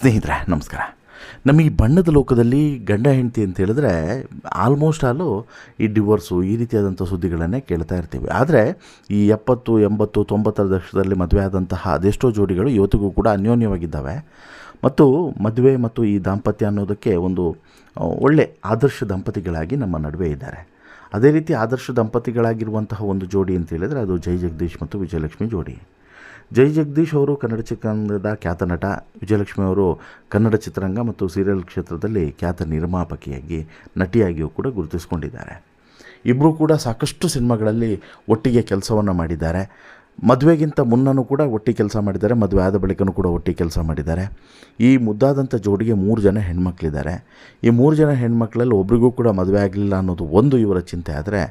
ಸ್ನೇಹಿತರೆ ನಮಸ್ಕಾರ. ನಮ್ಮ ಈ ಬಣ್ಣದ ಲೋಕದಲ್ಲಿ ಗಂಡ ಹೆಂಡತಿ ಅಂತ ಹೇಳಿದ್ರೆ ಆಲ್ಮೋಸ್ಟ್ ಆಲು ಈ ಡಿವೋರ್ಸು ಈ ರೀತಿಯಾದಂಥ ಸುದ್ದಿಗಳನ್ನೇ ಕೇಳ್ತಾ ಇರ್ತೀವಿ. ಆದರೆ ಈ 70, 80, 90ರ ದಶಕದಲ್ಲಿ ಮದುವೆ ಆದಂತಹ ಅದೆಷ್ಟೋ ಜೋಡಿಗಳು ಇವತ್ತಿಗೂ ಕೂಡ ಅನ್ಯೋನ್ಯವಾಗಿದ್ದಾವೆ. ಮತ್ತು ಮದುವೆ ಮತ್ತು ಈ ದಾಂಪತ್ಯ ಅನ್ನೋದಕ್ಕೆ ಒಂದು ಒಳ್ಳೆ ಆದರ್ಶ ದಂಪತಿಗಳಾಗಿ ನಮ್ಮ ನಡುವೆ ಇದ್ದಾರೆ. ಅದೇ ರೀತಿ ಆದರ್ಶ ದಂಪತಿಗಳಾಗಿರುವಂತಹ ಒಂದು ಜೋಡಿ ಅಂತ ಹೇಳಿದರೆ ಅದು ಜೈ ಜಗದೀಶ್ ಮತ್ತು ವಿಜಯಲಕ್ಷ್ಮಿ ಜೋಡಿ. ಜೈ ಜಗದೀಶ್ ಅವರು ಕನ್ನಡ ಚಿತ್ರರಂಗದ ಖ್ಯಾತ ನಟ, ವಿಜಯಲಕ್ಷ್ಮಿ ಅವರು ಕನ್ನಡ ಚಿತ್ರರಂಗ ಮತ್ತು ಸೀರಿಯಲ್ ಕ್ಷೇತ್ರದಲ್ಲಿ ಖ್ಯಾತ ನಿರ್ಮಾಪಕಿಯಾಗಿ ನಟಿಯಾಗಿಯೂ ಕೂಡ ಗುರುತಿಸಿಕೊಂಡಿದ್ದಾರೆ. ಇಬ್ಬರೂ ಕೂಡ ಸಾಕಷ್ಟು ಸಿನಿಮಾಗಳಲ್ಲಿ ಒಟ್ಟಿಗೆ ಕೆಲಸವನ್ನು ಮಾಡಿದ್ದಾರೆ. ಮದುವೆಗಿಂತ ಮುನ್ನೂ ಕೂಡ ಒಟ್ಟಿಗೆ ಕೆಲಸ ಮಾಡಿದ್ದಾರೆ, ಮದುವೆ ಆದ ಬಳಿಕನೂ ಕೂಡ ಒಟ್ಟಿಗೆ ಕೆಲಸ ಮಾಡಿದ್ದಾರೆ. ಈ ಮುದ್ದಾದಂಥ ಜೋಡಿಗೆ 3 ಜನ ಹೆಣ್ಮಕ್ಳಿದ್ದಾರೆ. ಈ 3 ಜನ ಹೆಣ್ಮಕ್ಳಲ್ಲಿ ಒಬ್ರಿಗೂ ಕೂಡ ಮದುವೆ ಆಗಲಿಲ್ಲ ಅನ್ನೋದು ಒಂದು ಇವರ ಚಿಂತೆ. ಆದರೆ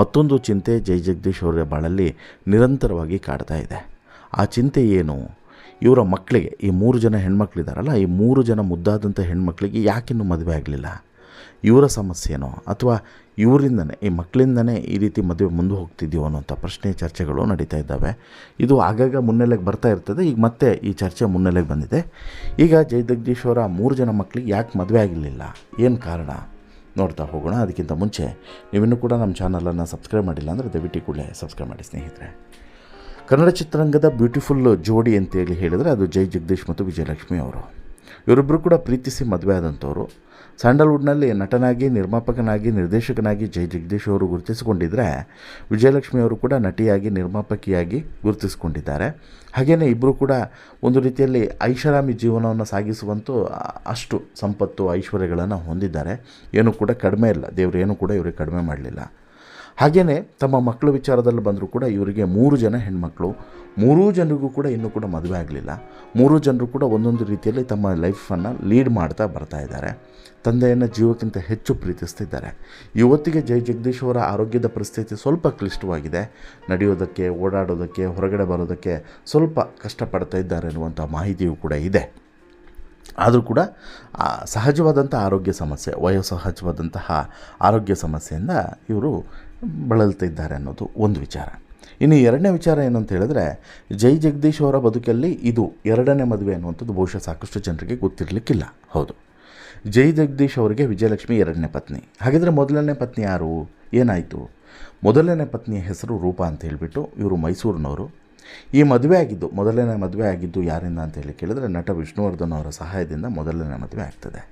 ಮತ್ತೊಂದು ಚಿಂತೆ ಜೈ ಜಗದೀಶ್ ಅವರ ಬಾಳಲ್ಲಿ ನಿರಂತರವಾಗಿ ಕಾಡ್ತಾ ಇದೆ. ಆ ಚಿಂತೆ ಏನು? ಇವರ ಮಕ್ಕಳಿಗೆ, ಈ 3 ಜನ ಹೆಣ್ಮಕ್ಳಿದ್ದಾರಲ್ಲ, ಈ 3 ಜನ ಮುದ್ದಾದಂಥ ಹೆಣ್ಮಕ್ಳಿಗೆ ಯಾಕಿನ್ನೂ ಮದುವೆ ಆಗಲಿಲ್ಲ? ಇವರ ಸಮಸ್ಯೆನೋ ಅಥವಾ ಇವರಿಂದನೇ, ಈ ಮಕ್ಕಳಿಂದನೇ ಈ ರೀತಿ ಮದುವೆ ಮುಂದೆ ಹೋಗ್ತಿದ್ದೀವೋ ಅನ್ನೋಂಥ ಪ್ರಶ್ನೆ, ಚರ್ಚೆಗಳು ನಡೀತಾ ಇದ್ದಾವೆ. ಇದು ಆಗಾಗ ಮುನ್ನೆಲೆಗೆ ಬರ್ತಾ ಇರ್ತದೆ. ಈಗ ಮತ್ತೆ ಈ ಚರ್ಚೆ ಮುನ್ನೆಲೆಗೆ ಬಂದಿದೆ. ಈಗ ಜೈ ಜಗದೀಶ್ ಅವರ 3 ಜನ ಮಕ್ಕಳಿಗೆ ಯಾಕೆ ಮದುವೆ ಆಗಲಿಲ್ಲ, ಏನು ಕಾರಣ ನೋಡ್ತಾ ಹೋಗೋಣ. ಅದಕ್ಕಿಂತ ಮುಂಚೆ ನೀವಿನ್ನೂ ಕೂಡ ನಮ್ಮ ಚಾನಲನ್ನು ಸಬ್ಸ್ಕ್ರೈಬ್ ಮಾಡಿಲ್ಲ ಅಂದರೆ ದಯವಿಟ್ಟು ಕೂಡಲೇ ಸಬ್ಸ್ಕ್ರೈಬ್ ಮಾಡಿ ಸ್ನೇಹಿತರೆ. ಕನ್ನಡ ಚಿತ್ರರಂಗದ ಬ್ಯೂಟಿಫುಲ್ ಜೋಡಿ ಅಂತೇಳಿ ಹೇಳಿದರೆ ಅದು ಜೈ ಜಗದೀಶ್ ಮತ್ತು ವಿಜಯಲಕ್ಷ್ಮಿ ಅವರು. ಇವರಿಬ್ಬರು ಕೂಡ ಪ್ರೀತಿಸಿ ಮದುವೆ ಆದಂಥವ್ರು. ಸ್ಯಾಂಡಲ್ವುಡ್ನಲ್ಲಿ ನಟನಾಗಿ, ನಿರ್ಮಾಪಕನಾಗಿ, ನಿರ್ದೇಶಕನಾಗಿ ಜೈ ಜಗದೀಶ್ ಅವರು ಗುರುತಿಸಿಕೊಂಡಿದ್ದರೆ, ವಿಜಯಲಕ್ಷ್ಮಿ ಅವರು ಕೂಡ ನಟಿಯಾಗಿ, ನಿರ್ಮಾಪಕಿಯಾಗಿ ಗುರುತಿಸಿಕೊಂಡಿದ್ದಾರೆ. ಹಾಗೆಯೇ ಇಬ್ಬರು ಕೂಡ ಒಂದು ರೀತಿಯಲ್ಲಿ ಐಷಾರಾಮಿ ಜೀವನವನ್ನು ಸಾಗಿಸುವಂತೂ ಅಷ್ಟು ಸಂಪತ್ತು, ಐಶ್ವರ್ಯಗಳನ್ನು ಹೊಂದಿದ್ದಾರೆ. ಏನೂ ಕೂಡ ಕಡಿಮೆ ಇಲ್ಲ, ದೇವರು ಏನೂ ಕೂಡ ಇವರಿಗೆ ಕಡಿಮೆ ಮಾಡಲಿಲ್ಲ. ಹಾಗೆಯೇ ತಮ್ಮ ಮಕ್ಕಳ ವಿಚಾರದಲ್ಲಿ ಬಂದರೂ ಕೂಡ ಇವರಿಗೆ 3 ಜನ ಹೆಣ್ಮಕ್ಳು. 3 ಜನರಿಗೂ ಕೂಡ ಇನ್ನೂ ಕೂಡ ಮದುವೆ ಆಗಲಿಲ್ಲ. 3 ಜನರು ಕೂಡ ಒಂದೊಂದು ರೀತಿಯಲ್ಲಿ ತಮ್ಮ ಲೈಫನ್ನು ಲೀಡ್ ಮಾಡ್ತಾ ಬರ್ತಾ ಇದ್ದಾರೆ. ತಂದೆಯನ್ನು ಜೀವಕ್ಕಿಂತ ಹೆಚ್ಚು ಪ್ರೀತಿಸ್ತಿದ್ದಾರೆ. ಇವತ್ತಿಗೆ ಜೈ ಜಗದೀಶ್ ಅವರ ಆರೋಗ್ಯದ ಪರಿಸ್ಥಿತಿ ಸ್ವಲ್ಪ ಕ್ಲಿಷ್ಟವಾಗಿದೆ. ನಡೆಯೋದಕ್ಕೆ, ಓಡಾಡೋದಕ್ಕೆ, ಹೊರಗಡೆ ಬರೋದಕ್ಕೆ ಸ್ವಲ್ಪ ಕಷ್ಟಪಡ್ತಾ ಇದ್ದಾರೆ ಅನ್ನುವಂಥ ಮಾಹಿತಿಯೂ ಕೂಡ ಇದೆ. ಆದರೂ ಕೂಡ ಸಹಜವಾದಂಥ ಆರೋಗ್ಯ ಸಮಸ್ಯೆ, ವಯೋಸಹಜವಾದಂತಹ ಆರೋಗ್ಯ ಸಮಸ್ಯೆಯಿಂದ ಇವರು ಬಳಲ್ತಿದ್ದಾರೆ ಅನ್ನೋದು ಒಂದು ವಿಚಾರ. ಇನ್ನು ಎರಡನೇ ವಿಚಾರ ಏನು ಅಂತ ಹೇಳಿದ್ರೆ, ಜೈ ಜಗದೀಶ್ ಅವರ ಬದುಕಲ್ಲಿ ಇದು 2ನೇ ಮದುವೆ ಅನ್ನುವಂಥದ್ದು ಬಹುಶಃ ಸಾಕಷ್ಟು ಜನರಿಗೆ ಗೊತ್ತಿರಲಿಕ್ಕಿಲ್ಲ. ಹೌದು, ಜೈ ಜಗದೀಶ್ ಅವರಿಗೆ ವಿಜಯಲಕ್ಷ್ಮಿ 2ನೇ ಪತ್ನಿ. ಹಾಗಿದ್ರೆ ಮೊದಲನೇ ಪತ್ನಿ ಯಾರು, ಏನಾಯಿತು? ಮೊದಲನೇ ಪತ್ನಿಯ ಹೆಸರು ರೂಪಾ ಅಂತ ಹೇಳಿಬಿಟ್ಟು, ಇವರು ಮೈಸೂರಿನವರು. ಈ ಮೊದಲನೇ ಮದುವೆ ಆಗಿದ್ದು ಯಾರಿಂದ ಅಂತ ಹೇಳಿ ಕೇಳಿದ್ರೆ, ನಟ ವಿಷ್ಣುವರ್ಧನ್ ಅವರ ಸಹಾಯದಿಂದ ಮೊದಲನೇ ಮದುವೆ ಆಗ್ತದೆ.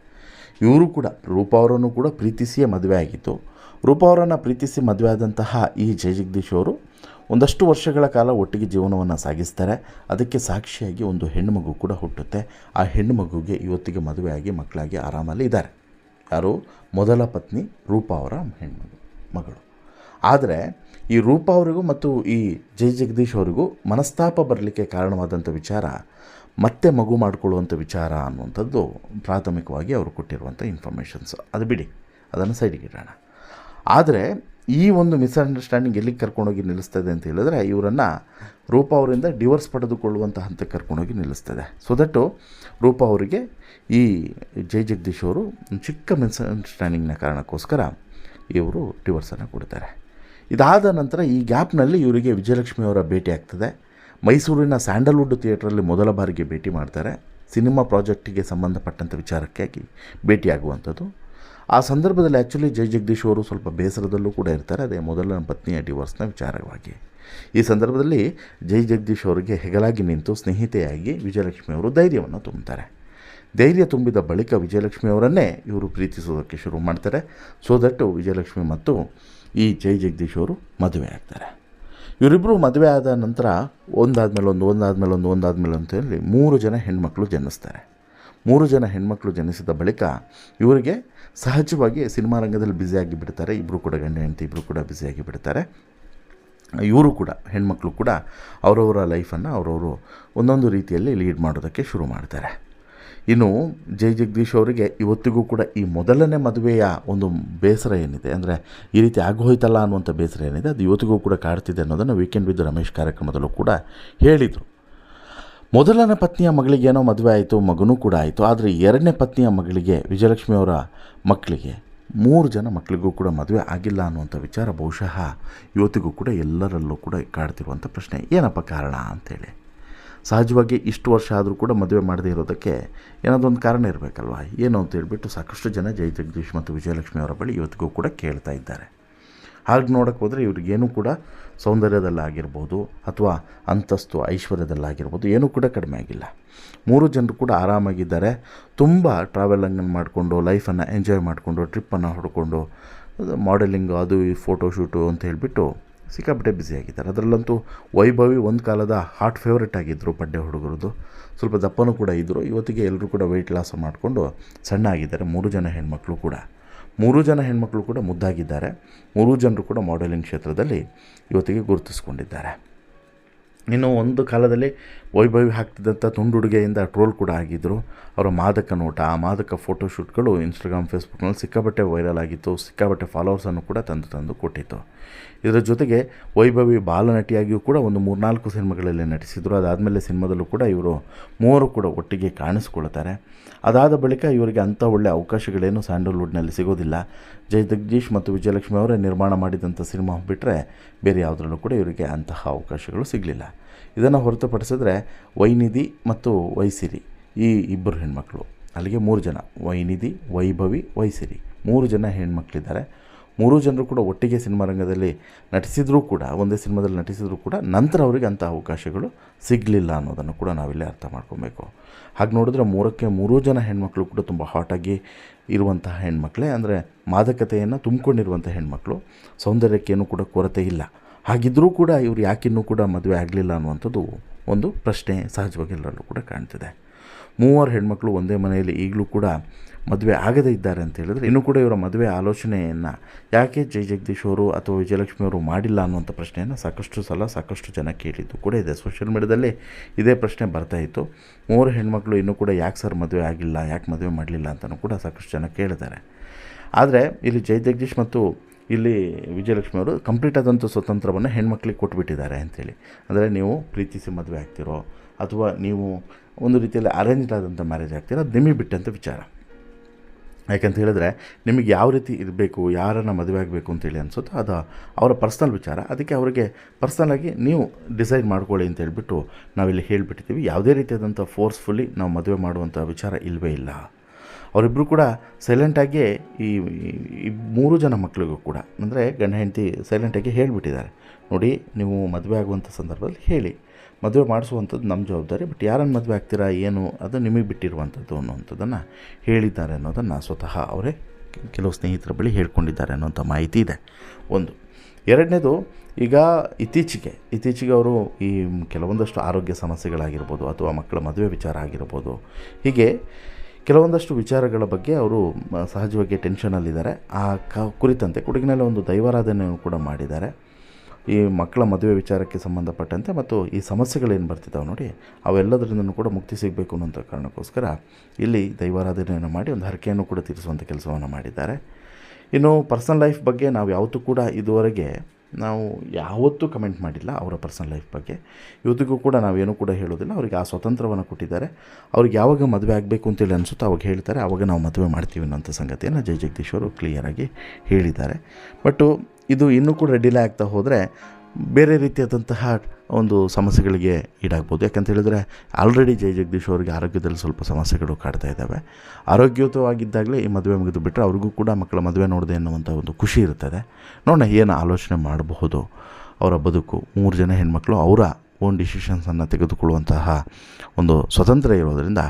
ಇವರು ಕೂಡ ರೂಪಾ ಅವರನ್ನು ಕೂಡ ಪ್ರೀತಿಸಿಯೇ ಮದುವೆ ಆಗಿತ್ತು. ರೂಪಾ ಅವರನ್ನು ಪ್ರೀತಿಸಿ ಮದುವೆ ಆದಂತಹ ಈ ಜೈ ಜಗದೀಶ್ ಅವರು ಒಂದಷ್ಟು ವರ್ಷಗಳ ಕಾಲ ಒಟ್ಟಿಗೆ ಜೀವನವನ್ನು ಸಾಗಿಸ್ತಾರೆ. ಅದಕ್ಕೆ ಸಾಕ್ಷಿಯಾಗಿ ಒಂದು ಹೆಣ್ಣುಮಗು ಕೂಡ ಹುಟ್ಟುತ್ತೆ. ಆ ಹೆಣ್ಣು ಮಗುಗೆ ಇವತ್ತಿಗೆ ಮದುವೆಯಾಗಿ ಮಕ್ಕಳಾಗಿ ಆರಾಮಲ್ಲಿ ಇದ್ದಾರೆ. ಯಾರು? ಮೊದಲ ಪತ್ನಿ ರೂಪಾ ಅವರ ಮಗಳು. ಆದರೆ ಈ ರೂಪಾ ಅವರಿಗೂ ಮತ್ತು ಈ ಜೈ ಜಗದೀಶ್ ಅವರಿಗೂ ಮನಸ್ತಾಪ ಬರಲಿಕ್ಕೆ ಕಾರಣವಾದಂಥ ವಿಚಾರ ಮತ್ತೆ ಮಗು ಮಾಡಿಕೊಳ್ಳುವಂಥ ವಿಚಾರ ಅನ್ನುವಂಥದ್ದು ಪ್ರಾಥಮಿಕವಾಗಿ ಅವರು ಕೊಟ್ಟಿರುವಂಥ ಇನ್ಫಾರ್ಮೇಷನ್ಸ್. ಅದು ಬಿಡಿ, ಅದನ್ನು ಸೈಡಿಗೆ ಇಡೋಣ. ಆದರೆ ಈ ಒಂದು ಮಿಸ್ಅಂಡರ್ಸ್ಟ್ಯಾಂಡಿಂಗ್ ಎಲ್ಲಿಗೆ ಕರ್ಕೊಂಡೋಗಿ ನಿಲ್ಲಿಸ್ತದೆ ಅಂತ ಹೇಳಿದ್ರೆ, ಇವರನ್ನು ರೂಪಾ ಅವರಿಂದ ಡಿವೋರ್ಸ್ ಪಡೆದುಕೊಳ್ಳುವಂಥ ಹಂತಕ್ಕೆ ಕರ್ಕೊಂಡೋಗಿ ನಿಲ್ಲಿಸ್ತದೆ. ಸೊ ದಟ್ಟು ರೂಪಾ ಅವರಿಗೆ ಈ ಜೈ ಜಗದೀಶ್ ಅವರು ಚಿಕ್ಕ ಮಿಸ್ಅಂಡರ್ಸ್ಟ್ಯಾಂಡಿಂಗ್ನ ಕಾರಣಕ್ಕೋಸ್ಕರ ಇವರು ಡಿವೋರ್ಸನ್ನು ಕೊಡ್ತಾರೆ. ಇದಾದ ನಂತರ ಈ ಗ್ಯಾಪ್ನಲ್ಲಿ ಇವರಿಗೆ ವಿಜಯಲಕ್ಷ್ಮಿ ಅವರ ಭೇಟಿ ಆಗ್ತದೆ. ಮೈಸೂರಿನ ಸ್ಯಾಂಡಲ್ವುಡ್ ಥಿಯೇಟ್ರಲ್ಲಿ ಮೊದಲ ಬಾರಿಗೆ ಭೇಟಿ ಮಾಡ್ತಾರೆ. ಸಿನಿಮಾ ಪ್ರಾಜೆಕ್ಟಿಗೆ ಸಂಬಂಧಪಟ್ಟಂಥ ವಿಚಾರಕ್ಕಾಗಿ ಭೇಟಿಯಾಗುವಂಥದ್ದು. ಆ ಸಂದರ್ಭದಲ್ಲಿ ಆ್ಯಕ್ಚುಲಿ ಜೈ ಜಗದೀಶ್ ಅವರು ಸ್ವಲ್ಪ ಬೇಸರದಲ್ಲೂ ಕೂಡ ಇರ್ತಾರೆ, ಅದೇ ಮೊದಲ ಪತ್ನಿಯ ಡಿವೋರ್ಸ್ನ ವಿಚಾರವಾಗಿ. ಈ ಸಂದರ್ಭದಲ್ಲಿ ಜೈ ಜಗದೀಶ್ ಅವರಿಗೆ ಹೆಗಲಾಗಿ ನಿಂತು ಸ್ನೇಹಿತೆಯಾಗಿ ವಿಜಯಲಕ್ಷ್ಮಿ ಅವರು ಧೈರ್ಯವನ್ನು ತುಂಬುತ್ತಾರೆ. ಧೈರ್ಯ ತುಂಬಿದ ಬಳಿಕ ವಿಜಯಲಕ್ಷ್ಮಿ ಅವರನ್ನೇ ಇವರು ಪ್ರೀತಿಸೋದಕ್ಕೆ ಶುರು ಮಾಡ್ತಾರೆ. ಸೊ ದಟ್ಟು ವಿಜಯಲಕ್ಷ್ಮಿ ಮತ್ತು ಈ ಜೈ ಜಗದೀಶ್ ಅವರು ಮದುವೆ ಆಗ್ತಾರೆ. ಇವರಿಬ್ಬರು ಮದುವೆ ಆದ ನಂತರ ಒಂದಾದ್ಮೇಲೆ ಒಂದು ಅಂತ ಹೇಳಿ 3 ಜನ ಹೆಣ್ಮಕ್ಳು ಜನಿಸ್ತಾರೆ. 3 ಜನ ಹೆಣ್ಮಕ್ಳು ಜನಿಸಿದ ಬಳಿಕ ಇವರಿಗೆ ಸಹಜವಾಗಿ ಸಿನಿಮಾ ರಂಗದಲ್ಲಿ ಬ್ಯುಸಿಯಾಗಿ ಬಿಡ್ತಾರೆ. ಇಬ್ಬರು ಕೂಡ ಗಂಡ ಹೆಂಡತಿ ಇಬ್ಬರು ಕೂಡ ಬ್ಯುಸಿಯಾಗಿ ಬಿಡ್ತಾರೆ. ಇವರು ಕೂಡ ಹೆಣ್ಮಕ್ಳು ಕೂಡ ಅವರವರ ಲೈಫನ್ನು ಅವರವರು ಒಂದೊಂದು ರೀತಿಯಲ್ಲಿ ಲೀಡ್ ಮಾಡೋದಕ್ಕೆ ಶುರು ಮಾಡ್ತಾರೆ. ಇನ್ನು ಜೈ ಜಗದೀಶ್ ಅವರಿಗೆ ಇವತ್ತಿಗೂ ಕೂಡ ಈ ಮೊದಲನೇ ಮದುವೆಯ ಒಂದು ಬೇಸರ ಏನಿದೆ, ಅಂದರೆ ಈ ರೀತಿ ಆಗೋಯ್ತಲ್ಲ ಅನ್ನುವಂಥ ಬೇಸರ ಏನಿದೆ, ಅದು ಇವತ್ತಿಗೂ ಕೂಡ ಕಾಡ್ತಿದೆ ಅನ್ನೋದನ್ನು ವೀಕೆಂಡ್ ವಿತ್ ರಮೇಶ್ ಕಾರ್ಯಕ್ರಮದಲ್ಲೂ ಕೂಡ ಹೇಳಿದರು. ಮೊದಲನೇ ಪತ್ನಿಯ ಮಗಳಿಗೇನೋ ಮದುವೆ ಆಯಿತು, ಮಗನೂ ಕೂಡ ಆಯಿತು. ಆದರೆ 2ನೇ ಪತ್ನಿಯ ಮಗಳಿಗೆ, ವಿಜಯಲಕ್ಷ್ಮಿ ಅವರ ಮಕ್ಕಳಿಗೆ, 3 ಜನ ಮಕ್ಕಳಿಗೂ ಕೂಡ ಮದುವೆ ಆಗಿಲ್ಲ ಅನ್ನುವಂಥ ವಿಚಾರ ಬಹುಶಃ ಇವತ್ತಿಗೂ ಕೂಡ ಎಲ್ಲರಲ್ಲೂ ಕೂಡ ಕಾಡ್ತಿರುವಂಥ ಪ್ರಶ್ನೆ. ಏನಪ್ಪ ಕಾರಣ ಅಂಥೇಳಿ. ಸಹಜವಾಗಿ ಇಷ್ಟು ವರ್ಷ ಆದರೂ ಕೂಡ ಮದುವೆ ಮಾಡದೇ ಇರೋದಕ್ಕೆ ಏನಾದರೂ ಒಂದು ಕಾರಣ ಇರಬೇಕಲ್ವ, ಏನು ಅಂತ ಹೇಳ್ಬಿಟ್ಟು ಸಾಕಷ್ಟು ಜನ ಜೈ ಜಗದೀಶ್ ಮತ್ತು ವಿಜಯಲಕ್ಷ್ಮಿ ಅವರ ಬಳಿ ಇವತ್ತಿಗೂ ಕೂಡ ಕೇಳ್ತಾ ಇದ್ದಾರೆ. ಹಾಗೆ ನೋಡೋಕ್ಕೆ ಹೋದರೆ ಇವ್ರಿಗೇನೂ ಕೂಡ ಸೌಂದರ್ಯದಲ್ಲಾಗಿರ್ಬೋದು ಅಥವಾ ಅಂತಸ್ತು ಐಶ್ವರ್ಯದಲ್ಲಾಗಿರ್ಬೋದು ಏನೂ ಕೂಡ ಕಡಿಮೆ ಆಗಿಲ್ಲ. 3 ಜನರು ಕೂಡ ಆರಾಮಾಗಿದ್ದಾರೆ. ತುಂಬ ಟ್ರಾವೆಲಿಂಗನ್ನು ಮಾಡಿಕೊಂಡು ಲೈಫನ್ನು ಎಂಜಾಯ್ ಮಾಡಿಕೊಂಡು ಟ್ರಿಪ್ಪನ್ನು ಹೊಡ್ಕೊಂಡು ಮಾಡೆಲಿಂಗು ಅದು ಈ ಫೋಟೋಶೂಟು ಅಂತ ಹೇಳಿಬಿಟ್ಟು ಸಿಕ್ಕಾಪಟ್ಟೆ ಬ್ಯುಸಿಯಾಗಿದ್ದಾರೆ. ಅದರಲ್ಲಂತೂ ವೈಭವಿ ಒಂದು ಕಾಲದ ಹಾಟ್ ಫೇವ್ರೇಟ್ ಆಗಿದ್ದರು ಪಡ್ಡೆ ಹುಡುಗರದು. ಸ್ವಲ್ಪ ದಪ್ಪನೂ ಕೂಡ ಇದ್ದರು. ಇವತ್ತಿಗೆ ಎಲ್ಲರೂ ಕೂಡ ವೆಯ್ಟ್ ಲಾಸ್ ಮಾಡಿಕೊಂಡು ಸಣ್ಣ ಆಗಿದ್ದಾರೆ. 3 ಜನ ಹೆಣ್ಮಕ್ಳು ಕೂಡ 3 ಜನ ಹೆಣ್ಮಕ್ಳು ಕೂಡ ಮುದ್ದಾಗಿದ್ದಾರೆ. 3 ಜನರು ಕೂಡ ಮಾಡೆಲಿಂಗ್ ಕ್ಷೇತ್ರದಲ್ಲಿ ಇವತ್ತಿಗೆ ಗುರುತಿಸ್ಕೊಂಡಿದ್ದಾರೆ. ಇನ್ನು ಒಂದು ಕಾಲದಲ್ಲಿ ವೈಭವಿ ಹಾಕ್ತಿದ್ದಂಥ ತುಂಡುಡುಗೆಯಿಂದ ಟ್ರೋಲ್ ಕೂಡ ಆಗಿದ್ದರು. ಅವರ ಮಾದಕ ನೋಟ, ಆ ಮಾದಕ ಫೋಟೋಶೂಟ್ಗಳು ಇನ್ಸ್ಟಾಗ್ರಾಮ್ ಫೇಸ್ಬುಕ್ನಲ್ಲಿ ಸಿಕ್ಕಾಪಟ್ಟೆ ವೈರಲ್ ಆಗಿತ್ತು. ಸಿಕ್ಕಾಪಟ್ಟೆ ಫಾಲೋವರ್ಸನ್ನು ಕೂಡ ತಂದು ಕೊಟ್ಟಿತ್ತು. ಇದರ ಜೊತೆಗೆ ವೈಭವಿ ಬಾಲನಟಿಯಾಗಿಯೂ ಕೂಡ ಒಂದು 3-4 ಸಿನಿಮಾಗಳಲ್ಲಿ ನಟಿಸಿದರು. ಅದಾದಮೇಲೆ ಸಿನಿಮಾದಲ್ಲೂ ಕೂಡ ಇವರು 3 ಕೂಡ ಒಟ್ಟಿಗೆ ಕಾಣಿಸ್ಕೊಳ್ತಾರೆ. ಅದಾದ ಬಳಿಕ ಇವರಿಗೆ ಅಂಥ ಒಳ್ಳೆಯ ಅವಕಾಶಗಳೇನು ಸ್ಯಾಂಡಲ್ವುಡ್ನಲ್ಲಿ ಸಿಗೋದಿಲ್ಲ. ಜೈ ಜಗದೀಶ್ ಮತ್ತು ವಿಜಯಲಕ್ಷ್ಮಿ ಅವರೇ ನಿರ್ಮಾಣ ಮಾಡಿದಂಥ ಸಿನಿಮಾ ಬಿಟ್ಟರೆ ಬೇರೆ ಯಾವುದರಲ್ಲೂ ಕೂಡ ಇವರಿಗೆ ಅಂತಹ ಅವಕಾಶಗಳು ಸಿಗಲಿಲ್ಲ. ಇದನ್ನು ಹೊರತುಪಡಿಸಿದ್ರೆ ವೈನಿಧಿ ಮತ್ತು ವೈಸಿರಿ ಈ ಇಬ್ಬರು ಹೆಣ್ಮಕ್ಳು, ಅಲ್ಲಿಗೆ 3 ಜನ, ವೈನಿಧಿ, ವೈಭವಿ, ವೈಸಿರಿ 3 ಜನ ಹೆಣ್ಮಕ್ಳಿದ್ದಾರೆ. 3 ಜನರು ಕೂಡ ಒಟ್ಟಿಗೆ ಸಿನಿಮಾ ರಂಗದಲ್ಲಿ ನಟಿಸಿದರೂ ಕೂಡ, ಒಂದೇ ಸಿನಿಮಾದಲ್ಲಿ ನಟಿಸಿದರೂ ಕೂಡ ನಂತರ ಅವರಿಗೆ ಅಂಥ ಅವಕಾಶಗಳು ಸಿಗಲಿಲ್ಲ ಅನ್ನೋದನ್ನು ಕೂಡ ನಾವಿಲ್ಲಿ ಅರ್ಥ ಮಾಡ್ಕೊಬೇಕು. ಹಾಗೆ ನೋಡಿದ್ರೆ 3 ಜನ ಹೆಣ್ಮಕ್ಳು ಕೂಡ ತುಂಬ ಹಾಟಾಗಿ ಇರುವಂತಹ ಹೆಣ್ಮಕ್ಳೇ, ಅಂದರೆ ಮಾದಕತೆಯನ್ನು ತುಂಬಿಕೊಂಡಿರುವಂಥ ಹೆಣ್ಮಕ್ಳು. ಸೌಂದರ್ಯಕ್ಕೇನೂ ಕೂಡ ಕೊರತೆ ಇಲ್ಲ. ಹಾಗಿದ್ದರೂ ಕೂಡ ಇವರು ಯಾಕಿನ್ನೂ ಕೂಡ ಮದುವೆ ಆಗಲಿಲ್ಲ ಅನ್ನುವಂಥದ್ದು ಒಂದು ಪ್ರಶ್ನೆ ಸಹಜವಾಗಿ ಎಲ್ಲರಲ್ಲೂ ಕೂಡ ಕಾಣ್ತಿದೆ. 3 ಹೆಣ್ಮಕ್ಳು ಒಂದೇ ಮನೆಯಲ್ಲಿ ಈಗಲೂ ಕೂಡ ಮದುವೆ ಆಗದೇ ಇದ್ದಾರೆ ಅಂತ ಹೇಳಿದ್ರೆ, ಇನ್ನೂ ಕೂಡ ಇವರ ಮದುವೆ ಆಲೋಚನೆಯನ್ನು ಯಾಕೆ ಜೈ ಜಗದೀಶ್ ಅವರು ಅಥವಾ ವಿಜಯಲಕ್ಷ್ಮಿ ಅವರು ಮಾಡಿಲ್ಲ ಅನ್ನುವಂಥ ಪ್ರಶ್ನೆಯನ್ನು ಸಾಕಷ್ಟು ಜನ ಕೇಳಿದ್ದು ಕೂಡ ಇದೆ. ಸೋಷಿಯಲ್ ಮೀಡಿಯಾದಲ್ಲಿ ಇದೇ ಪ್ರಶ್ನೆ ಬರ್ತಾಯಿತ್ತು. 3 ಹೆಣ್ಮಕ್ಳು ಇನ್ನೂ ಕೂಡ ಯಾಕೆ ಸರ್ ಮದುವೆ ಆಗಿಲ್ಲ, ಯಾಕೆ ಮದುವೆ ಮಾಡಲಿಲ್ಲ ಅಂತಲೂ ಕೂಡ ಸಾಕಷ್ಟು ಜನ ಕೇಳಿದ್ದಾರೆ. ಆದರೆ ಇಲ್ಲಿ ಜೈ ಜಗದೀಶ್ ಮತ್ತು ಇಲ್ಲಿ ವಿಜಯಲಕ್ಷ್ಮಿ ಅವರು ಕಂಪ್ಲೀಟ್ ಆದಂಥ ಸ್ವತಂತ್ರವನ್ನು ಹೆಣ್ಮಕ್ಳಿಗೆ ಕೊಟ್ಬಿಟ್ಟಿದ್ದಾರೆ ಅಂಥೇಳಿ. ಅಂದರೆ ನೀವು ಪ್ರೀತಿಸಿ ಮದುವೆ ಆಗ್ತಿರೋ ಅಥವಾ ನೀವು ಒಂದು ರೀತಿಯಲ್ಲಿ ಅರೇಂಜ್ಡ್ ಆದಂಥ ಮ್ಯಾರೇಜ್ ಆಗ್ತೀರೋ, ಅದು ನಿಮಗೆ ಬಿಟ್ಟಂಥ ವಿಚಾರ. ಯಾಕಂತ ಹೇಳಿದ್ರೆ ನಿಮಗೆ ಯಾವ ರೀತಿ ಇರಬೇಕು, ಯಾರನ್ನು ಮದುವೆ ಆಗಬೇಕು ಅಂತೇಳಿ ಅನಿಸುತ್ತೋ ಅದು ಅವರ ಪರ್ಸ್ನಲ್ ವಿಚಾರ. ಅದಕ್ಕೆ ಅವರಿಗೆ ಪರ್ಸ್ನಲಾಗಿ ನೀವು ಡಿಸೈಡ್ ಮಾಡ್ಕೊಳ್ಳಿ ಅಂತ ಹೇಳ್ಬಿಟ್ಟು ನಾವಿಲ್ಲಿ ಹೇಳಿಬಿಟ್ಟಿದ್ದೀವಿ. ಯಾವುದೇ ರೀತಿಯಾದಂಥ ಫೋರ್ಸ್ಫುಲ್ಲಿ ನಾವು ಮದುವೆ ಮಾಡುವಂಥ ವಿಚಾರ ಇಲ್ಲವೇ ಇಲ್ಲ. ಅವರಿಬ್ಬರು ಕೂಡ ಸೈಲೆಂಟಾಗಿ ಈ 3 ಜನ ಮಕ್ಕಳಿಗೂ ಕೂಡ, ಅಂದರೆ ಗಂಡ ಹೆಂಡತಿ ಸೈಲೆಂಟಾಗಿ ಹೇಳಿಬಿಟ್ಟಿದ್ದಾರೆ, ನೋಡಿ ನೀವು ಮದುವೆ ಆಗುವಂಥ ಸಂದರ್ಭದಲ್ಲಿ ಹೇಳಿ, ಮದುವೆ ಮಾಡಿಸುವಂಥದ್ದು ನಮ್ಮ ಜವಾಬ್ದಾರಿ, ಬಟ್ ಯಾರನ್ನು ಮದುವೆ ಆಗ್ತೀರಾ ಏನು ಅದು ನಿಮಗೆ ಬಿಟ್ಟಿರುವಂಥದ್ದು ಅನ್ನುವಂಥದ್ದನ್ನು ಹೇಳಿದ್ದಾರೆ ಅನ್ನೋದನ್ನು ಸ್ವತಃ ಅವರೇ ಕೆಲವು ಸ್ನೇಹಿತರ ಬಳಿ ಹೇಳ್ಕೊಂಡಿದ್ದಾರೆ ಅನ್ನೋಂಥ ಮಾಹಿತಿ ಇದೆ. ಒಂದು. ಎರಡನೇದು, ಈಗ ಇತ್ತೀಚೆಗೆ ಅವರು ಈ ಕೆಲವೊಂದಷ್ಟು ಆರೋಗ್ಯ ಸಮಸ್ಯೆಗಳಾಗಿರ್ಬೋದು ಅಥವಾ ಮಕ್ಕಳ ಮದುವೆ ವಿಚಾರ ಆಗಿರ್ಬೋದು, ಹೀಗೆ ಕೆಲವೊಂದಷ್ಟು ವಿಚಾರಗಳ ಬಗ್ಗೆ ಅವರು ಸಹಜವಾಗಿ ಟೆನ್ಷನಲ್ಲಿದ್ದಾರೆ. ಆ ಕುರಿತಂತೆ ಕೊಡಗಿನಲ್ಲಿ ಒಂದು ದೈವಾರಾಧನೆಯನ್ನು ಕೂಡ ಮಾಡಿದ್ದಾರೆ. ಈ ಮಕ್ಕಳ ಮದುವೆ ವಿಚಾರಕ್ಕೆ ಸಂಬಂಧಪಟ್ಟಂತೆ ಮತ್ತು ಈ ಸಮಸ್ಯೆಗಳೇನು ಬರ್ತಿದ್ದಾವೆ ನೋಡಿ, ಅವೆಲ್ಲದರಿಂದನೂ ಕೂಡ ಮುಕ್ತಿ ಸಿಗಬೇಕು ಅನ್ನೋಂಥ ಕಾರಣಕ್ಕೋಸ್ಕರ ಇಲ್ಲಿ ದೈವಾರಾಧನೆಯನ್ನು ಮಾಡಿ ಒಂದು ಹರಕೆಯನ್ನು ಕೂಡ ತೀರಿಸುವಂಥ ಕೆಲಸವನ್ನು ಮಾಡಿದ್ದಾರೆ. ಇನ್ನು ಪರ್ಸನಲ್ ಲೈಫ್ ಬಗ್ಗೆ ನಾವು ಯಾವತ್ತೂ ಕೂಡ ಇದುವರೆಗೆ ಯಾವತ್ತೂ ಕಮೆಂಟ್ ಮಾಡಿಲ್ಲ ಅವರ ಪರ್ಸನಲ್ ಲೈಫ್ ಬಗ್ಗೆ. ಇವತ್ತಿಗೂ ಕೂಡ ನಾವೇನೂ ಕೂಡ ಹೇಳೋದಿಲ್ಲ. ಅವರಿಗೆ ಆ ಸ್ವತಂತ್ರವನ್ನು ಕೊಟ್ಟಿದ್ದಾರೆ. ಅವ್ರಿಗೆ ಯಾವಾಗ ಮದುವೆ ಆಗಬೇಕು ಅಂತೇಳಿ ಅನಿಸುತ್ತೋ ಅವಾಗ ಹೇಳ್ತಾರೆ, ಆವಾಗ ನಾವು ಮದುವೆ ಮಾಡ್ತೀವಿ ಅನ್ನೋಂಥ ಸಂಗತಿಯನ್ನು ಜೈ ಜಗದೀಶ್ ಅವರು ಕ್ಲಿಯರಾಗಿ ಹೇಳಿದ್ದಾರೆ. ಬಟ್ಟು ಇದು ಇನ್ನೂ ಕೂಡ ಡಿಲೇ ಆಗ್ತಾ ಹೋದರೆ ಬೇರೆ ರೀತಿಯಾದಂತಹ ಒಂದು ಸಮಸ್ಯೆಗಳಿಗೆ ಈಡಾಗ್ಬೋದು. ಯಾಕಂತ ಹೇಳಿದ್ರೆ ಆಲ್ರೆಡಿ ಜೈ ಜಗದೀಶ್ ಅವರಿಗೆ ಆರೋಗ್ಯದಲ್ಲಿ ಸ್ವಲ್ಪ ಸಮಸ್ಯೆಗಳು ಕಾಡ್ತಾ ಇದ್ದಾವೆ. ಆರೋಗ್ಯಯುತವಾಗಿದ್ದಾಗಲೇ ಈ ಮದುವೆ ಮುಗಿದು ಬಿಟ್ಟರೆ ಅವ್ರಿಗೂ ಕೂಡ ಮಕ್ಕಳ ಮದುವೆ ನೋಡಿದೆ ಅನ್ನುವಂಥ ಒಂದು ಖುಷಿ ಇರ್ತದೆ. ನೋಡೋಣ ಏನು ಆಲೋಚನೆ ಮಾಡಬಹುದು ಅವರ ಬದುಕು. 3 ಜನ ಹೆಣ್ಮಕ್ಳು ಅವರ ಓನ್ ಡಿಸಿಷನ್ಸನ್ನು ತೆಗೆದುಕೊಳ್ಳುವಂತಹ ಒಂದು ಸ್ವತಂತ್ರ ಇರೋದರಿಂದ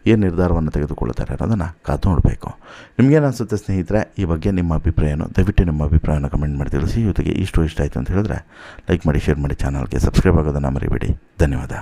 ಏನು ನಿರ್ಧಾರವನ್ನು ತೆಗೆದುಕೊಳ್ತಾರೆ ಅನ್ನೋದನ್ನು ಕಾದು ನೋಡಬೇಕು. ನಿಮಗೇನು ಅನಿಸುತ್ತೆ ಸ್ನೇಹಿತರೆ ಈ ಬಗ್ಗೆ ನಿಮ್ಮ ಅಭಿಪ್ರಾಯನೋ? ದಯವಿಟ್ಟು ನಿಮ್ಮ ಅಭಿಪ್ರಾಯನ ಕಮೆಂಟ್ ಮಾಡಿ ತಿಳಿಸಿ. ಜೊತೆಗೆ ಇಷ್ಟ ಆಯಿತು ಅಂತ ಹೇಳಿದ್ರೆ ಲೈಕ್ ಮಾಡಿ, ಶೇರ್ ಮಾಡಿ, ಚಾನಲ್ಗೆ ಸಬ್ಸ್ಕ್ರೈಬ್ ಆಗೋದನ್ನು ಮರಿಬೇಡಿ. ಧನ್ಯವಾದ.